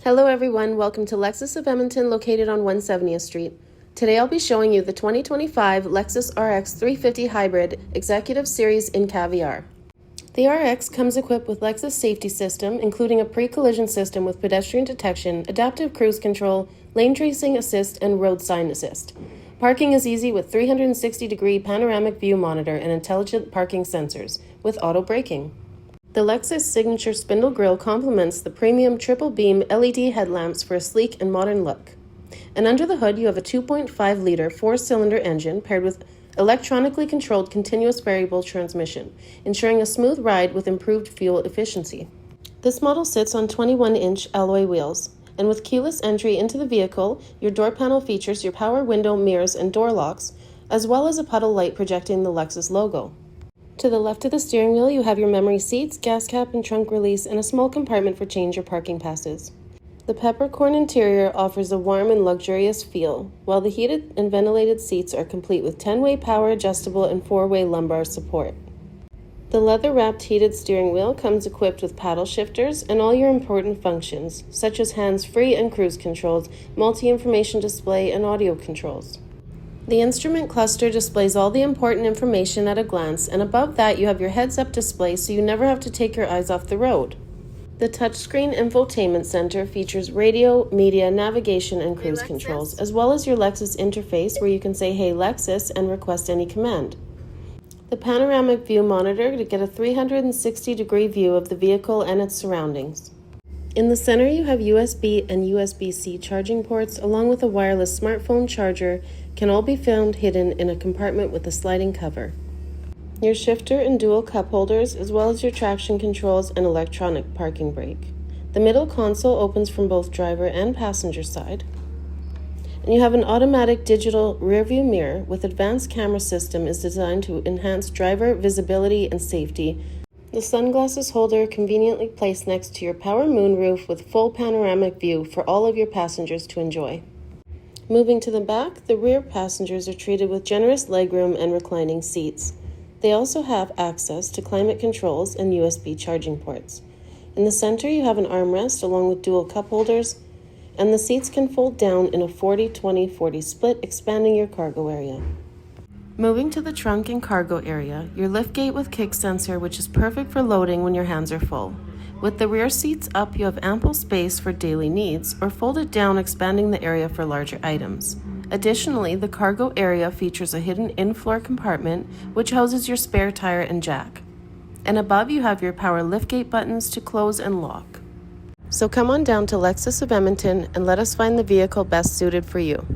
Hello everyone, welcome to Lexus of Edmonton located on 170th Street. Today I'll be showing you the 2025 Lexus RX 350 Hybrid Executive Series in Caviar. The RX comes equipped with Lexus safety system, including a pre-collision system with pedestrian detection, adaptive cruise control, lane tracing assist, and road sign assist. Parking is easy with 360-degree panoramic view monitor and intelligent parking sensors with auto braking. The Lexus signature spindle grille complements the premium triple beam LED headlamps for a sleek and modern look. And under the hood, you have a 2.5-liter four-cylinder engine paired with electronically controlled continuous variable transmission, ensuring a smooth ride with improved fuel efficiency. This model sits on 21-inch alloy wheels, and with keyless entry into the vehicle, your door panel features your power window mirrors and door locks, as well as a puddle light projecting the Lexus logo. To the left of the steering wheel, you have your memory seats, gas cap and trunk release, and a small compartment for change or parking passes. The peppercorn interior offers a warm and luxurious feel, while the heated and ventilated seats are complete with 10-way power adjustable and 4-way lumbar support. The leather-wrapped heated steering wheel comes equipped with paddle shifters and all your important functions, such as hands-free and cruise controls, multi-information display, and audio controls. The instrument cluster displays all the important information at a glance, and above that you have your heads-up display so you never have to take your eyes off the road. The touchscreen infotainment center features radio, media, navigation, and cruise controls, as well as your Lexus interface where you can say, "Hey Lexus," and request any command. The panoramic view monitor to get a 360-degree view of the vehicle and its surroundings. In the center, you have USB and USB-C charging ports, along with a wireless smartphone charger, can all be found hidden in a compartment with a sliding cover. Your shifter and dual cup holders, as well as your traction controls and electronic parking brake. The middle console opens from both driver and passenger side. And you have an automatic digital rearview mirror with advanced camera system is designed to enhance driver visibility and safety. The sunglasses holder conveniently placed next to your power moonroof with full panoramic view for all of your passengers to enjoy. Moving to the back, the rear passengers are treated with generous legroom and reclining seats. They also have access to climate controls and USB charging ports. In the center, you have an armrest along with dual cup holders, and the seats can fold down in a 40-20-40 split, expanding your cargo area. Moving to the trunk and cargo area, your liftgate with kick sensor, which is perfect for loading when your hands are full. With the rear seats up, you have ample space for daily needs, or fold it down, expanding the area for larger items. Additionally, the cargo area features a hidden in-floor compartment, which houses your spare tire and jack. And above, you have your power liftgate buttons to close and lock. So come on down to Lexus of Edmonton and let us find the vehicle best suited for you.